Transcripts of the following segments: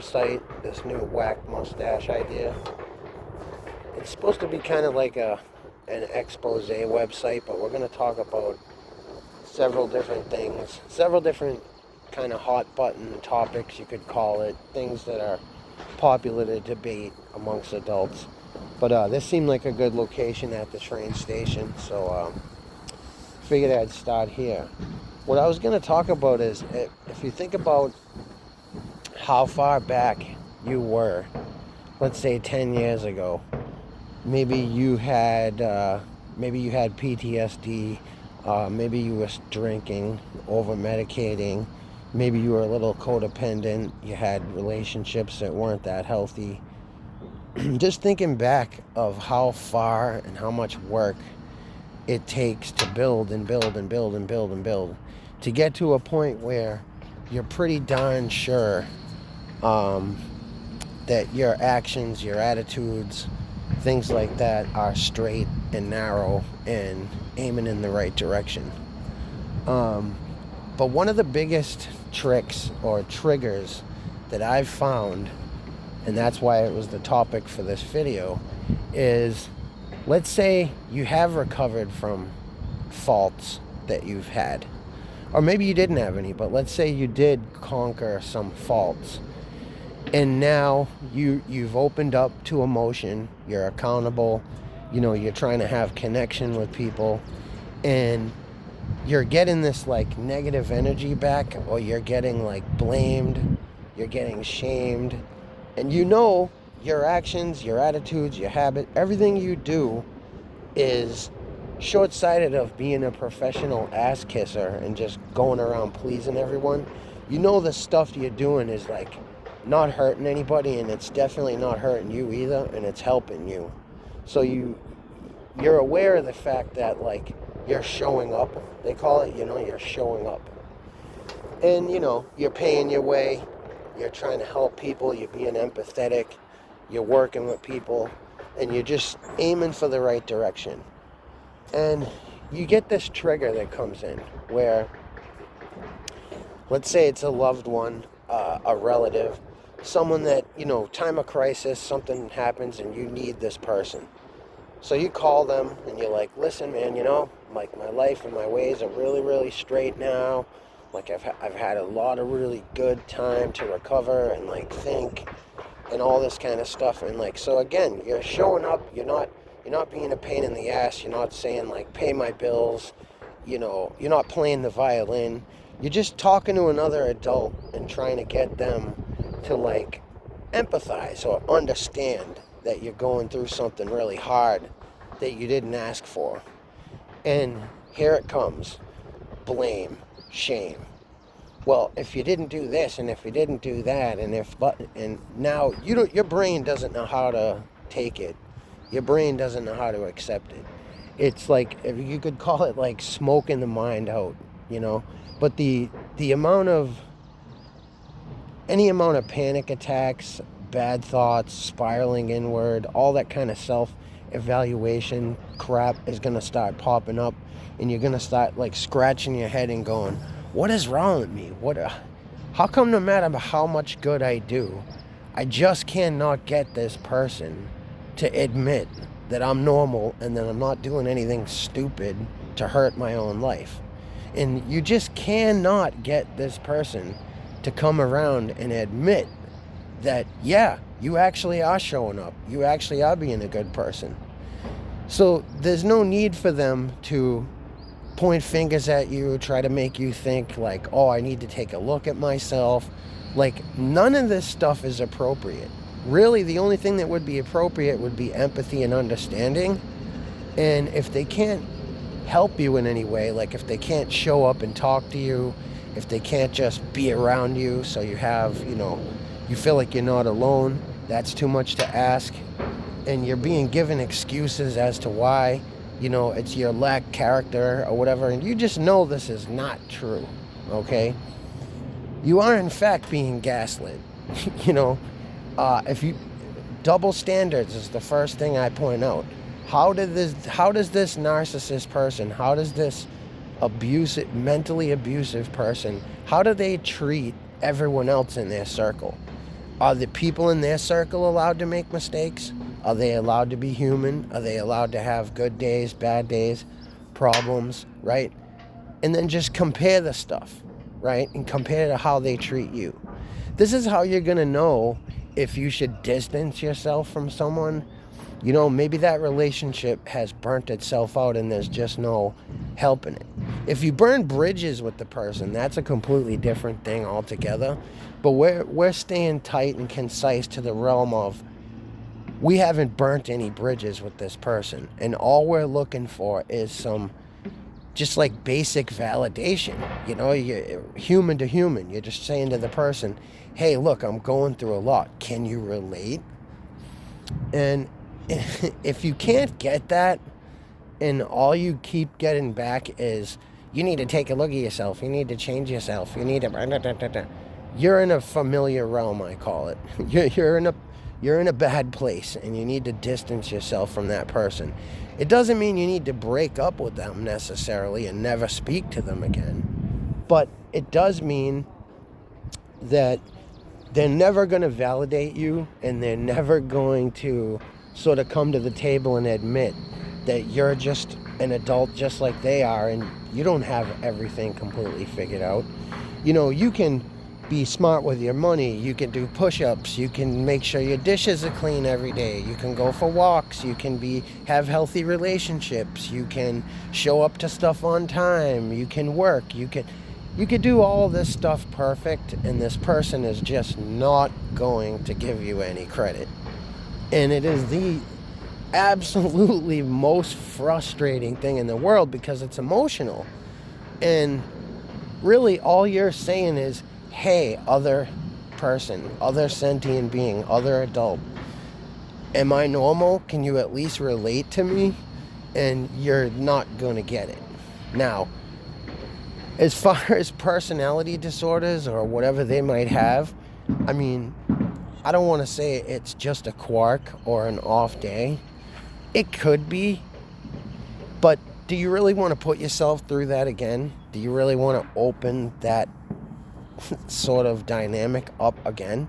website, this new whack mustache idea. It's supposed to be kind of like an expose website, but we're going to talk about several different things, several different kind of hot button topics, you could call it, things that are popular to debate amongst adults. But this seemed like a good location at the train station, so figured I'd start here. What I was going to talk about is, if you think about how far back you were, let's say 10 years ago, maybe you had PTSD, maybe you were drinking, over medicating, maybe you were a little codependent, you had relationships that weren't that healthy. Just thinking back of how far and how much work it takes to build and build and build and build and build to get to a point where you're pretty darn sure that your actions, your attitudes, things like that are straight and narrow and aiming in the right direction. But one of the biggest tricks or triggers that I've found, and that's why it was the topic for this video, is, let's say you have recovered from faults that you've had. Or maybe you didn't have any, but let's say you did conquer some faults. And now you've opened up to emotion, you're accountable, you're trying to have connection with people, and you're getting this like negative energy back, or you're getting like blamed, you're getting shamed, and your actions, your attitudes, your habit, everything you do is short-sighted of being a professional ass kisser and just going around pleasing everyone. The stuff you're doing is like not hurting anybody, and it's definitely not hurting you either, and it's helping you. So you're aware of the fact that like you're showing up, they call it, you're showing up. And you're paying your way, you're trying to help people, you're being empathetic, you're working with people, and you're just aiming for the right direction. And you get this trigger that comes in where, let's say it's a loved one, a relative, someone that, time of crisis, something happens and you need this person. So you call them and you're like, listen, man, like my life and my ways are really, really straight now. Like I've had a lot of really good time to recover and like think and all this kind of stuff. And like, so again, you're showing up, you're not being a pain in the ass, you're not saying like, pay my bills, you're not playing the violin. You're just talking to another adult and trying to get them to like empathize or understand that you're going through something really hard that you didn't ask for. And here it comes. Blame, shame. Well, if you didn't do this and if you didn't do that and now your brain doesn't know how to take it. Your brain doesn't know how to accept it. It's like, if you could call it like smoking the mind out, But the any amount of panic attacks, bad thoughts, spiraling inward, all that kind of self-evaluation crap is going to start popping up, and you're going to start like scratching your head and going, what is wrong with me? How come no matter how much good I do, I just cannot get this person to admit that I'm normal and that I'm not doing anything stupid to hurt my own life? And you just cannot get this person to come around and admit that, yeah, you actually are showing up. You actually are being a good person. So there's no need for them to point fingers at you, try to make you think like, oh, I need to take a look at myself. Like, none of this stuff is appropriate. Really, the only thing that would be appropriate would be empathy and understanding. And if they can't help you in any way, like if they can't show up and talk to you, if they can't just be around you so you have, you feel like you're not alone, that's too much to ask. And you're being given excuses as to why, it's your lack character or whatever, and you just know this is not true, okay? You are in fact being gaslit. If you double standards is the first thing I point out. How does this narcissist person, how does this mentally abusive person, how do they treat everyone else in their circle? Are the people in their circle allowed to make mistakes? Are they allowed to be human? Are they allowed to have good days, bad days, problems, right? And then just compare the stuff, right? And compare to how they treat you. This is how you're going to know if you should distance yourself from someone. You know, maybe that relationship has burnt itself out and there's just no helping it. If you burn bridges with the person, that's a completely different thing altogether. But we're staying tight and concise to the realm of we haven't burnt any bridges with this person. And all we're looking for is some just like basic validation. You know, you're human to human. You're just saying to the person, hey, look, I'm going through a lot. Can you relate? And if you can't get that, and all you keep getting back is, you need to take a look at yourself, you need to change yourself, you need to... You're in a familiar realm, I call it. You're in a bad place, and you need to distance yourself from that person. It doesn't mean you need to break up with them necessarily and never speak to them again. But it does mean that they're never going to validate you, and they're never going to sort of come to the table and admit that you're just an adult just like they are, and you don't have everything completely figured out. You know, you can be smart with your money, you can do push-ups, you can make sure your dishes are clean every day, you can go for walks, you can have healthy relationships, you can show up to stuff on time, you can work, you could do all this stuff perfect, and this person is just not going to give you any credit. And it is the absolutely most frustrating thing in the world, because it's emotional. And really all you're saying is, hey, other person, other sentient being, other adult, am I normal? Can you at least relate to me? And you're not going to get it. Now, as far as personality disorders or whatever they might have, I mean, I don't want to say it's just a quark or an off day. It could be. But do you really want to put yourself through that again? Do you really want to open that sort of dynamic up again?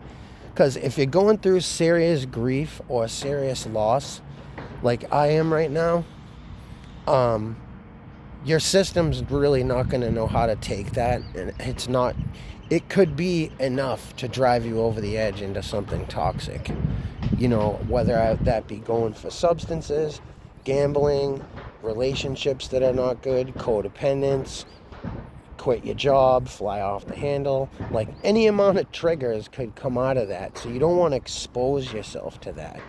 Because if you're going through serious grief or serious loss, like I am right now, your system's really not going to know how to take that. And it could be enough to drive you over the edge into something toxic. You know, whether that be going for substances, gambling, relationships that are not good, codependence, quit your job, fly off the handle. Like, any amount of triggers could come out of that. So you don't want to expose yourself to that.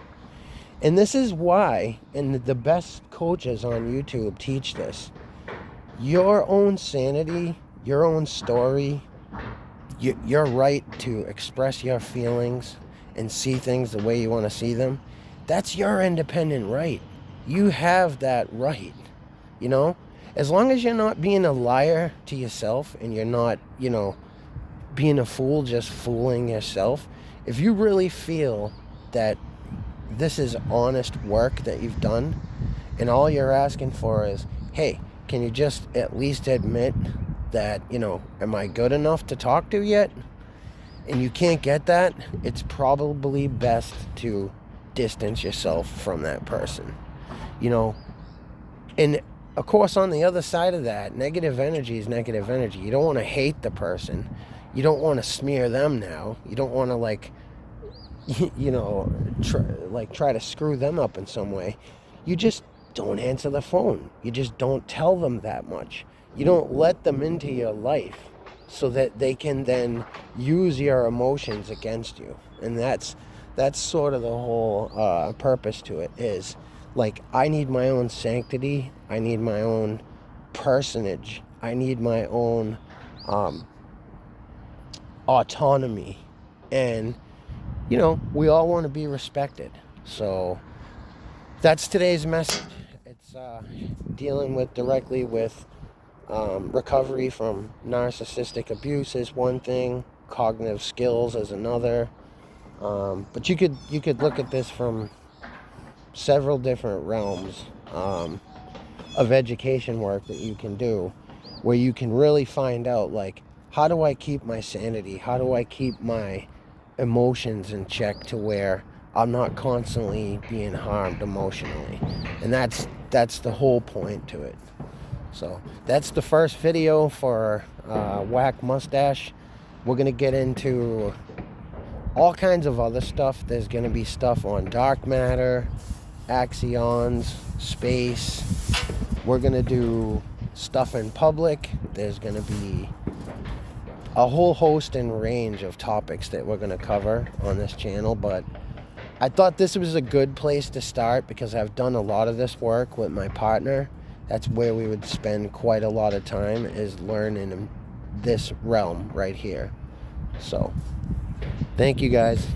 And this is why, and the best coaches on YouTube teach this, your own sanity, your own story, your right to express your feelings and see things the way you want to see them, that's your independent right. You have that right, you know? As long as you're not being a liar to yourself, and you're not, you know, being a fool, just fooling yourself. If you really feel that this is honest work that you've done, and all you're asking for is, hey, can you just at least admit that, you know, am I good enough to talk to yet? And you can't get that, it's probably best to distance yourself from that person, you know. And of course, on the other side of that, negative energy is negative energy. You don't want to hate the person. You don't want to smear them now. You don't want to, like, you know, try to screw them up in some way. You just don't answer the phone. You just don't tell them that much. You don't let them into your life so that they can then use your emotions against you. And that's sort of the whole purpose to it, is like, I need my own sanctity. I need my own personage. I need my own autonomy. And, you know, we all want to be respected. So that's today's message. It's dealing directly with recovery from narcissistic abuse is one thing. Cognitive skills is another. But you could look at this from several different realms of education work that you can do, where you can really find out, like, how do I keep my sanity? How do I keep my emotions in check to where I'm not constantly being harmed emotionally. And that's the whole point to it. So that's the first video for Whack Mustache. We're going to get into all kinds of other stuff. There's going to be stuff on dark matter, axions, space. We're going to do stuff in public. There's going to be a whole host and range of topics that we're going to cover on this channel, but I thought this was a good place to start because I've done a lot of this work with my partner. That's where we would spend quite a lot of time, is learning this realm right here. So, thank you guys.